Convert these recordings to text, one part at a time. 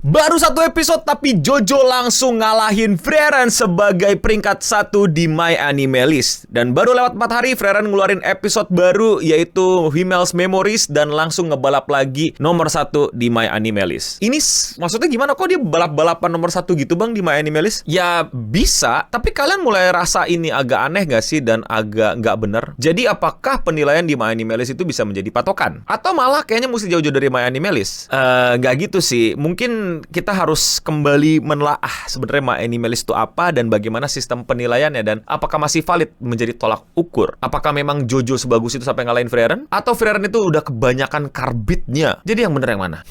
Baru satu episode tapi Jojo langsung ngalahin Frieren sebagai peringkat 1 di My Anime List. Dan baru lewat 4 hari Frieren ngeluarin episode baru yaitu Himmel's Memories dan langsung ngebalap lagi nomor 1 di My Anime List. Ini maksudnya gimana kok dia balap-balapan nomor 1 gitu bang di My Anime List? Ya bisa, tapi kalian mulai rasa ini agak aneh gak sih dan agak nggak bener? Jadi apakah penilaian di My Anime List itu bisa menjadi patokan? Atau malah kayaknya mesti jauh-jauh dari My Anime List? Nggak gitu sih, mungkin kita harus kembali menelaah sebenarnya My Anime List itu apa dan bagaimana sistem penilaiannya dan apakah masih valid menjadi tolak ukur. Apakah memang Jojo sebagus itu sampai ngalahin Frieren? Atau Frieren itu udah kebanyakan karbitnya? Jadi yang bener yang mana?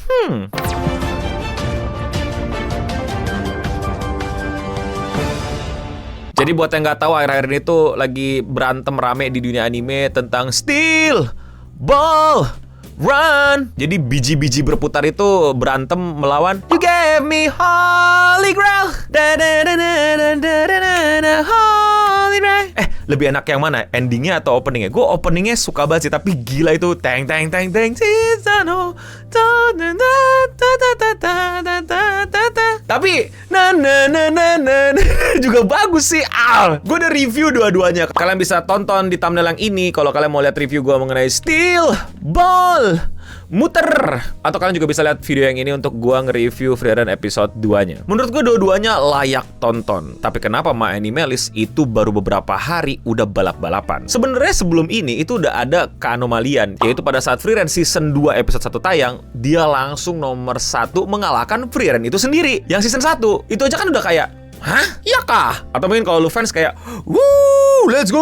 Jadi buat yang nggak tahu, akhir-akhir ini tuh lagi berantem rame di dunia anime tentang Steel Ball Run. Jadi biji-biji berputar itu berantem melawan You Gave Me Holy Grail. Holy Grail. Lebih enak yang mana? Endingnya atau openingnya? Gue openingnya suka banget sih, tapi gila itu teng teng teng teng. Tapi juga bagus sih. Gue udah review dua-duanya. Kalian bisa tonton di thumbnail yang ini kalau kalian mau lihat review gue mengenai Steel Ball Muter. Atau kalian juga bisa lihat video yang ini untuk gue nge-review Frieren episode 2-nya. Menurut gue dua-duanya layak tonton. Tapi kenapa My Anime List itu baru beberapa hari udah balap-balapan? Sebenarnya sebelum ini itu udah ada keanomalian, yaitu pada saat Frieren season 2 episode 1 tayang, dia langsung nomor 1 mengalahkan Frieren itu sendiri. Yang season 1 itu aja kan udah kayak, hah? Iya kah? Atau mungkin kalau lu fans kayak, wuh, let's go!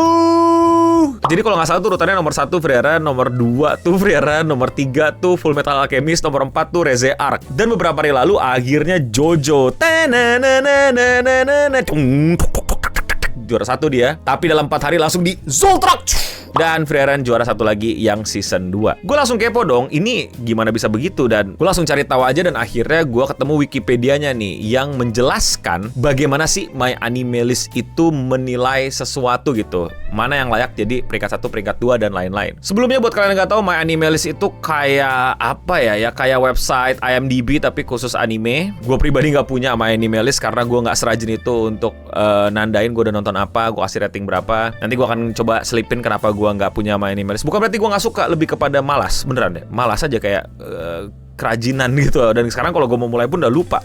Jadi kalau nggak salah tuh urutannya nomor 1 Frieren, nomor 2 tuh Frieren, nomor 3 tuh Full Metal Alchemist, nomor 4 tuh Reze Arc. Dan beberapa hari lalu akhirnya Jojo juara 1 dia. Tapi dalam 4 hari langsung di Zoltrak. Dan Frieren juara 1 lagi yang season 2. Gue langsung kepo dong, ini gimana bisa begitu? Dan gue langsung cari tahu aja dan akhirnya gue ketemu Wikipedianya nih yang menjelaskan bagaimana sih My Anime List itu menilai sesuatu gitu. Mana yang layak jadi peringkat 1, peringkat 2 dan lain-lain. Sebelumnya buat kalian yang nggak tahu, My Anime List itu kayak apa ya? Ya kayak website IMDb tapi khusus anime. Gue pribadi nggak punya My Anime List karena gue nggak serajin itu untuk nandain gue udah nonton apa, gue kasih rating berapa. Nanti gue akan coba selipin kenapa gue nggak punya My Anime List. Bukan berarti gue nggak suka, lebih kepada malas. Beneran deh, malas aja kayak kerajinan gitu. Dan sekarang kalau gue mau mulai pun udah lupa.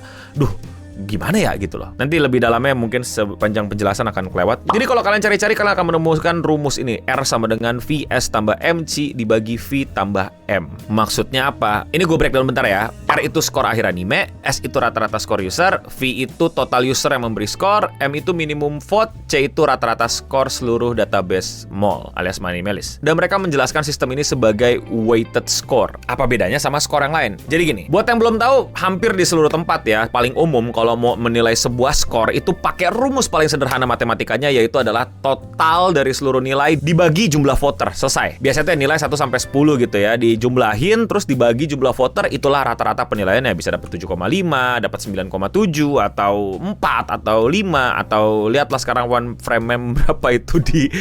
Gimana ya gitu loh. Nanti lebih dalamnya mungkin sepanjang penjelasan akan kelewat. Jadi kalau kalian cari-cari, kalian akan menemukan rumus ini. R sama dengan VS tambah MC dibagi V tambah M. Maksudnya apa? Ini gue breakdown bentar ya. R itu skor akhir anime, S itu rata-rata skor user, V itu total user yang memberi skor, M itu minimum vote, C itu rata-rata skor seluruh database mall alias My Anime List. Dan mereka menjelaskan sistem ini sebagai weighted score. Apa bedanya sama skor yang lain? Jadi gini, buat yang belum tahu, hampir di seluruh tempat ya, paling umum kalau mau menilai sebuah skor itu pakai rumus paling sederhana matematikanya, yaitu adalah total dari seluruh nilai dibagi jumlah voter. Selesai. Biasanya nilai 1 sampai 10 gitu ya, dijumlahin terus dibagi jumlah voter, itulah rata-rata penilaiannya. Bisa dapat 7,5, dapat 9,7 atau 4 atau 5 atau lihatlah sekarang one frame berapa itu di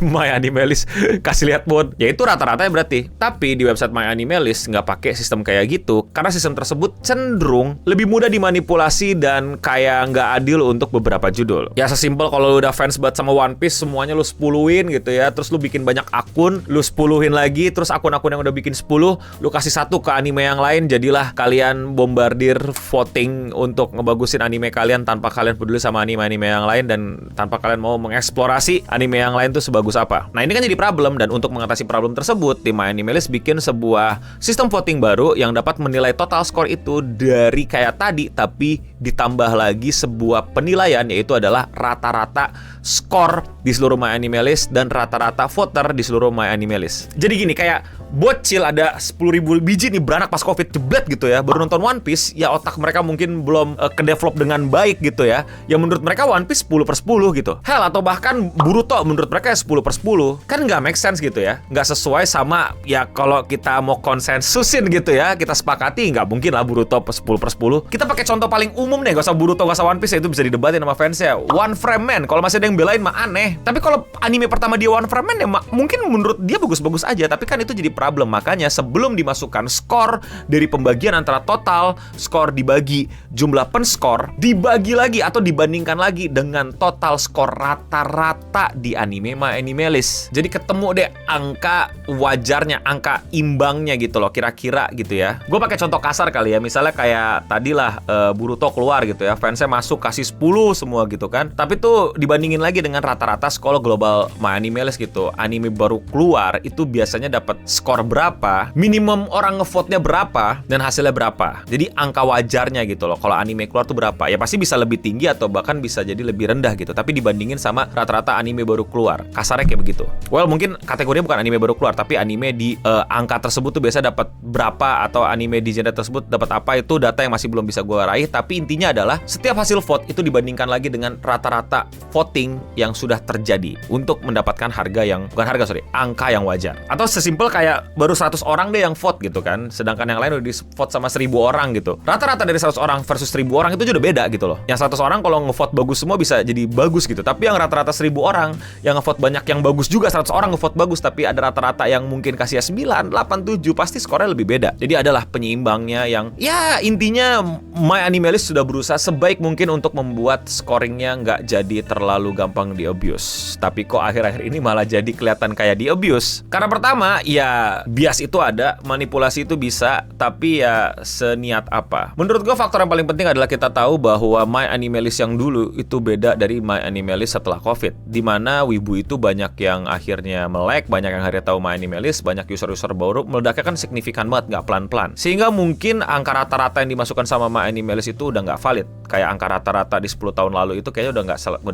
My Anime List. Kasih lihat buat. Ya itu rata-ratanya berarti. Tapi di website My Anime List nggak pakai sistem kayak gitu karena sistem tersebut cenderung lebih mudah dimanipulasi dan kayak nggak adil untuk beberapa judul. Ya sesimpel kalau lu udah fans banget sama One Piece, semuanya lu 10-in gitu ya, terus lu bikin banyak akun, lu 10-in lagi, terus akun-akun yang udah bikin 10, lu kasih 1 ke anime yang lain, jadilah kalian bombardir voting untuk ngebagusin anime kalian tanpa kalian peduli sama anime-anime yang lain dan tanpa kalian mau mengeksplorasi anime yang lain tuh sebagus apa. Nah ini kan jadi problem, dan untuk mengatasi problem tersebut, tim My Anime List bikin sebuah sistem voting baru yang dapat menilai total skor itu dari kayak tadi, tapi ditambah lagi sebuah penilaian, yaitu adalah rata-rata skor di seluruh My Anime List dan rata-rata voter di seluruh My Anime List. Jadi gini, kayak bocil ada 10.000 biji nih beranak pas COVID jeblet gitu ya, baru nonton One Piece, ya otak mereka mungkin belum kedevelop dengan baik gitu ya. Ya menurut mereka One Piece 10/10 gitu. Hell, atau bahkan Boruto menurut mereka 10/10. Kan nggak make sense gitu ya. Nggak sesuai sama, ya kalau kita mau konsensusin gitu ya, kita sepakati nggak mungkin lah Boruto 10/10. Kita pakai contoh paling umum umum deh, gak usah Boruto, gak usah One Piece ya, itu bisa didebatin sama fansnya. One Frame Man, kalau masih ada yang belain mah aneh. Tapi kalau anime pertama dia One Frame Man ya mungkin menurut dia bagus-bagus aja, tapi kan itu jadi problem. Makanya sebelum dimasukkan skor dari pembagian antara total skor dibagi jumlah penskor, dibagi lagi atau dibandingkan lagi dengan total skor rata-rata di anime My Anime List. Jadi ketemu deh angka wajarnya, angka imbangnya gitu loh, kira-kira gitu ya. Gue pakai contoh kasar kali ya, misalnya kayak tadilah Boruto keluar gitu ya, fansnya masuk kasih 10 semua gitu kan. Tapi tuh dibandingin lagi dengan rata-rata skor global My Anime List gitu. Anime baru keluar itu biasanya dapat skor berapa, minimum orang ngevote-nya berapa, dan hasilnya berapa. Jadi angka wajarnya gitu loh. Kalau anime keluar tuh berapa? Ya pasti bisa lebih tinggi atau bahkan bisa jadi lebih rendah gitu. Tapi dibandingin sama rata-rata anime baru keluar. Kasarnya kayak begitu. Well, mungkin kategorinya bukan anime baru keluar, tapi anime di angka tersebut tuh biasa dapat berapa, atau anime di genre tersebut dapat apa, itu data yang masih belum bisa gue raih. Tapi intinya adalah setiap hasil vote itu dibandingkan lagi dengan rata-rata voting yang sudah terjadi untuk mendapatkan harga yang, bukan harga, sorry, angka yang wajar. Atau sesimpel kayak baru 100 orang deh yang vote gitu kan, sedangkan yang lain udah di vote sama 1000 orang gitu. Rata-rata dari 100 orang versus 1000 orang itu udah beda gitu loh. Yang 100 orang kalau ngevote bagus semua bisa jadi bagus gitu, tapi yang rata-rata 1000 orang yang ngevote banyak yang bagus juga, 100 orang ngevote bagus, tapi ada rata-rata yang mungkin kasih 9, 8, 7, pasti skornya lebih beda. Jadi adalah penyeimbangnya yang, ya intinya My Anime List sudah berusaha sebaik mungkin untuk membuat scoringnya nggak jadi terlalu gampang di-abuse. Tapi kok akhir-akhir ini malah jadi kelihatan kayak di-abuse. Karena pertama, ya bias itu ada, manipulasi itu bisa, tapi ya seniat apa? Menurut gue faktor yang paling penting adalah kita tahu bahwa My Anime List yang dulu itu beda dari My Anime List setelah COVID, dimana wibu itu banyak yang akhirnya melek, banyak yang akhirnya tahu My Anime List, banyak user-user baru, meledaknya kan signifikan banget, nggak pelan-pelan. Sehingga mungkin angka rata-rata yang dimasukkan sama My Anime List itu udah nggak valid. Kayak angka rata-rata di 10 tahun lalu itu kayaknya udah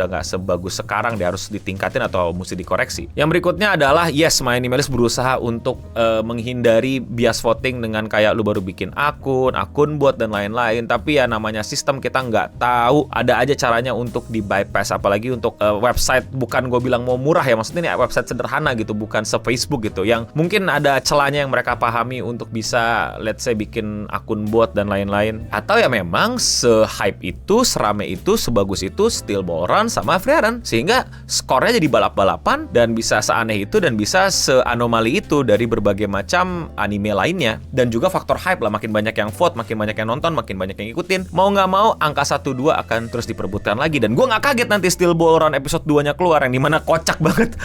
nggak sebagus sekarang, dia harus ditingkatin atau mesti dikoreksi. Yang berikutnya adalah, yes, My Anime List berusaha untuk menghindari bias voting dengan kayak lu baru bikin akun bot dan lain-lain. Tapi ya namanya sistem, kita nggak tahu, ada aja caranya untuk di bypass. Apalagi untuk website, bukan gue bilang mau murah ya, maksudnya ini website sederhana gitu, bukan se-Facebook gitu, yang mungkin ada celahnya yang mereka pahami untuk bisa, let's say, bikin akun bot dan lain-lain. Atau ya memang se-hype itu, serame itu, sebagus itu Steel Ball Run sama Free Run, sehingga skornya jadi balap-balapan dan bisa seaneh itu dan bisa seanomali itu dari berbagai macam anime lainnya. Dan juga faktor hype lah, makin banyak yang vote, makin banyak yang nonton, makin banyak yang ikutin, mau nggak mau angka 1-2 akan terus diperebutkan lagi. Dan gue nggak kaget nanti Steel Ball Run episode 2-nya keluar, yang dimana kocak banget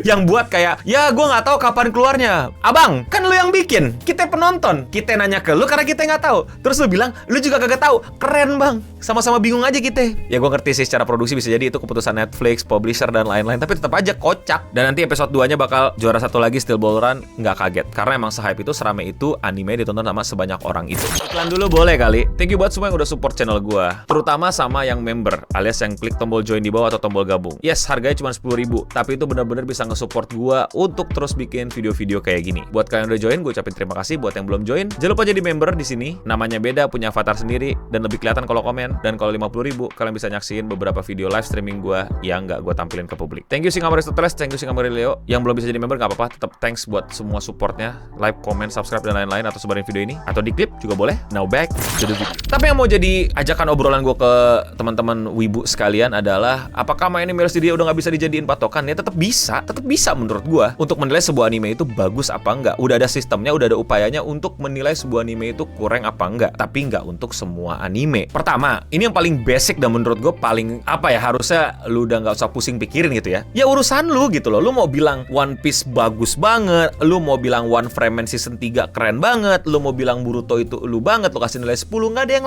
yang buat kayak, ya gue nggak tahu kapan keluarnya. Abang, kan lu yang bikin, kita penonton, kita nanya ke lu karena kita nggak tahu, terus lu bilang lu juga kagak tahu. Keren bang, sama-sama bingung aja kita. Ya gue ngerti sih secara produksi bisa jadi itu keputusan Netflix, publisher dan lain-lain, tapi tetap aja kocak. Dan nanti episode 2-nya bakal juara satu lagi Steel Ball Run, nggak kaget karena emang se-hype itu, serame itu anime ditonton sama sebanyak orang itu. Iklan dulu boleh kali. Thank you buat semua yang udah support channel gue, terutama sama yang member alias yang klik tombol join di bawah atau tombol gabung. Yes, harganya cuma 10.000, tapi itu benar-benar bisa nge-support gue untuk terus bikin video-video kayak gini. Buat kalian yang udah join, gue ucapin terima kasih. Buat yang belum join, jangan lupa jadi member di sini. Namanya beda, punya avatar sendiri dan lebih kelihatan kalau komen. Dan kalau 50.000, kalian bisa nyaksiin beberapa video live streaming gue yang nggak gue tampilin ke publik. Thank you Singamari Aristoteles, thank you Singamari Leo. Yang belum bisa jadi member nggak apa-apa, tetap thanks buat semua supportnya, like, comment, subscribe dan lain-lain, atau sebarin video ini atau di klip juga boleh. Now back to the video. Tapi yang mau jadi ajakan obrolan gue ke teman-teman wibu sekalian adalah, apakah My Anime List dia udah nggak bisa dijadiin patokan? Ya tetap bisa menurut gue untuk menilai sebuah anime itu bagus apa enggak. Udah ada sistemnya, udah ada upayanya untuk menilai sebuah anime itu kurang apa enggak. Tapi nggak untuk semua anime. Pertama, ini yang paling basic dan menurut gue paling apa ya, harusnya lu udah nggak usah pusing pikirin gitu ya. Ya urusan lu gitu loh. Lu mau bilang One Piece bagus banget, lu mau bilang One Frame Man season 3 keren banget, lu mau bilang Boruto itu lu banget, lu kasih nilai 10, nggak ada yang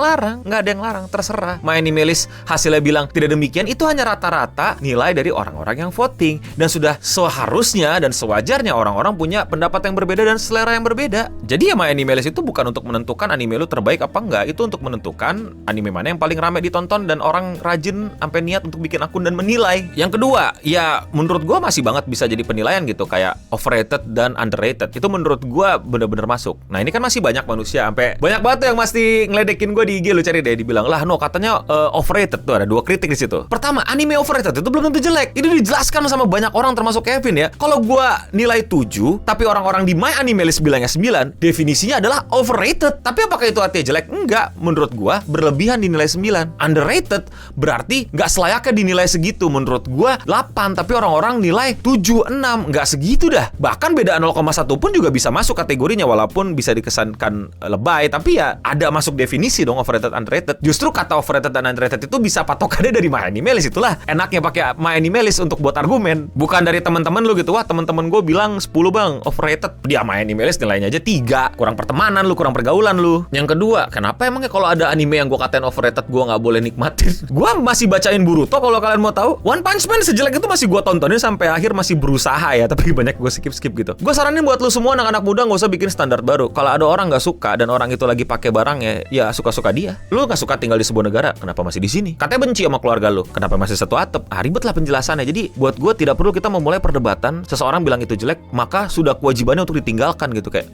larang, terserah. My Anime List hasilnya bilang tidak demikian, itu hanya rata-rata nilai dari orang-orang yang voting, dan sudah seharusnya dan sewajarnya orang-orang punya pendapat yang berbeda dan selera yang berbeda. Jadi ya My Anime List itu bukan untuk menentukan anime lu terbaik apa enggak, itu untuk menentukan anime mana yang paling ramai ditonton dan orang rajin sampai niat untuk bikin akun dan menilai. Yang kedua, ya menurut gua masih banget bisa jadi penilaian gitu, kayak overrated dan underrated. Itu menurut gua bener-bener masuk. Nah ini kan masih banyak manusia, sampai banyak banget tuh yang masih ngeledekin gua di IG, lu cari deh, dibilang lah no katanya overrated. Tuh ada 2 kritik di situ. Pertama, anime overrated itu belum tentu jelek. Itu dijelaskan sama banyak orang termasuk Kevin ya. Kalau gua nilai 7, tapi orang-orang di My Anime List bilangnya 9, definisinya adalah overrated. Tapi apakah itu artinya jelek? Enggak. Menurut gua berlebihan dinilai 9. Underrated berarti nggak selayaknya dinilai segitu. Menurut gua 8, tapi orang-orang nilai 7, 6. Nggak segitu dah. Bahkan beda 0,1 pun juga bisa masuk kategorinya, walaupun bisa dikesankan lebay, tapi ya ada masuk definisi dong overrated underrated. Justru kata overrated dan underrated itu bisa patokannya dari My Anime List. Itulah enaknya pakai My Anime List untuk buat argumen. Bukan dari teman-teman lu gitu. Wah, teman-teman gue bilang 10 bang overrated. Dia My Anime List nilainya aja 3. Kurang pertemanan lu, kurang pergaulan lu. Yang kedua, kenapa emangnya kalau ada anime yang gue katain overrated gue nggak boleh nikmatin? Gue masih bacain Boruto kalau kalian mau tahu. One Punch Man sejelek itu masih gue tontonin sampai akhir, masih berusaha ya, tapi banyak gue skip gitu. Gue saranin buat lu semua anak-anak muda nggak usah bikin standar baru. Kalau ada orang nggak suka dan orang itu lagi pakai barangnya, ya suka-suka dia. Lu nggak suka tinggal di sebuah negara, kenapa masih di sini? Katanya benci sama keluarga lu, kenapa masih satu atap? Ribet lah penjelasannya. Jadi buat gue tidak perlu kita memulai perdebatan seseorang bilang itu jelek, maka sudah kewajibannya untuk ditinggalkan gitu. Kayak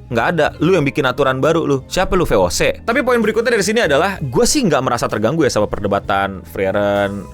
nggak ada. Lu yang bikin aturan baru lu. Siapa lu, VOC? Tapi poin berikutnya dari sini adalah gue sih nggak merasa terganggu ya sama perdebatan Frieren,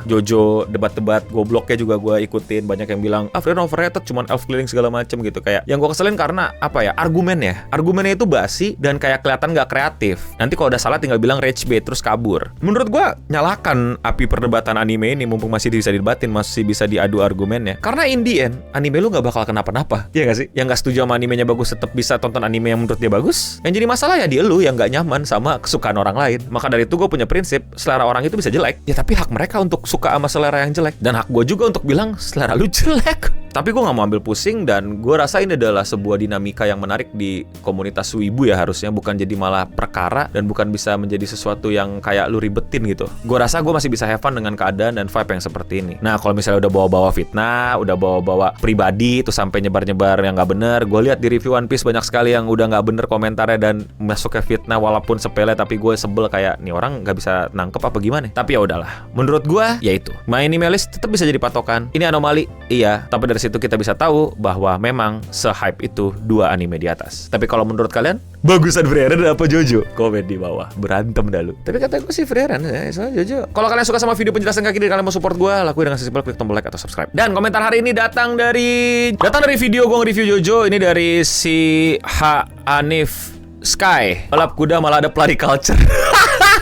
Jojo, debat-debat gobloknya juga gue ikutin. Banyak yang bilang Frieren overrated, cuman elf keliling segala macem gitu. Kayak yang gue keselin karena argumennya itu basi dan kayak kelihatan nggak kreatif. Nanti kalau udah salah tinggal bilang rage bait terus kabur. Menurut gue nyalakan api perdebatan anime ini mumpung masih bisa didebatin, masih bisa diadu argumennya. Karena in the end anime lu nggak bakal kenapa-napa. Iya nggak sih? Yang nggak setuju sama animenya bagus tetap bisa tonton anime yang menurut dia bagus. Yang jadi masalah ya dia lu yang nggak nyaman sama kesukaan orang lain. Maka dari itu gue punya prinsip, selera orang itu bisa jelek, ya tapi hak mereka untuk suka sama selera yang jelek. Dan hak gue juga untuk bilang selera lu jelek. Tapi gue gak mau ambil pusing, dan gue rasa ini adalah sebuah dinamika yang menarik di komunitas wibu ya harusnya. Bukan jadi malah perkara, dan bukan bisa menjadi sesuatu yang kayak lu ribetin gitu. Gue rasa gue masih bisa have fun dengan keadaan dan vibe yang seperti ini. Nah kalau misalnya udah bawa-bawa fitnah, udah bawa-bawa pribadi, tuh sampai nyebar-nyebar yang gak bener. Gue lihat di review One Piece banyak sekali yang udah gak bener komentarnya dan masuk ke fitnah walaupun sepele, tapi gue sebel kayak nih orang gak bisa nangkep apa gimana. Tapi ya udahlah. Menurut gue ya itu. My Anime List tetap bisa jadi patokan. Ini anomali, iya. Tapi dari situ kita bisa tahu bahwa memang se-hype itu 2 anime di atas. Tapi kalau menurut kalian, bagusan Frieren apa Jojo? Komen di bawah. Berantem dah lu. Tapi kata gue sih Frieren ya, soalnya Jojo. Kalau kalian suka sama video penjelasan kaki dan kalian mau support gue, lakuin dengan sesimpel klik tombol like atau subscribe. Dan komentar hari ini datang dari video gue nge-review Jojo. Ini dari si Hanif Sky. Balap kuda malah ada pelari culture.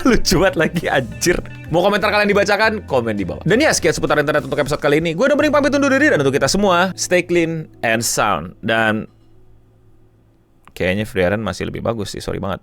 Lucu banget lagi anjir. Mau komentar kalian dibacakan? Komen di bawah. Dan ya sekian seputar internet untuk episode kali ini. Gue udah pamit undur diri, dan untuk kita semua stay clean and sound. Dan kayaknya Frieren masih lebih bagus sih, sorry banget.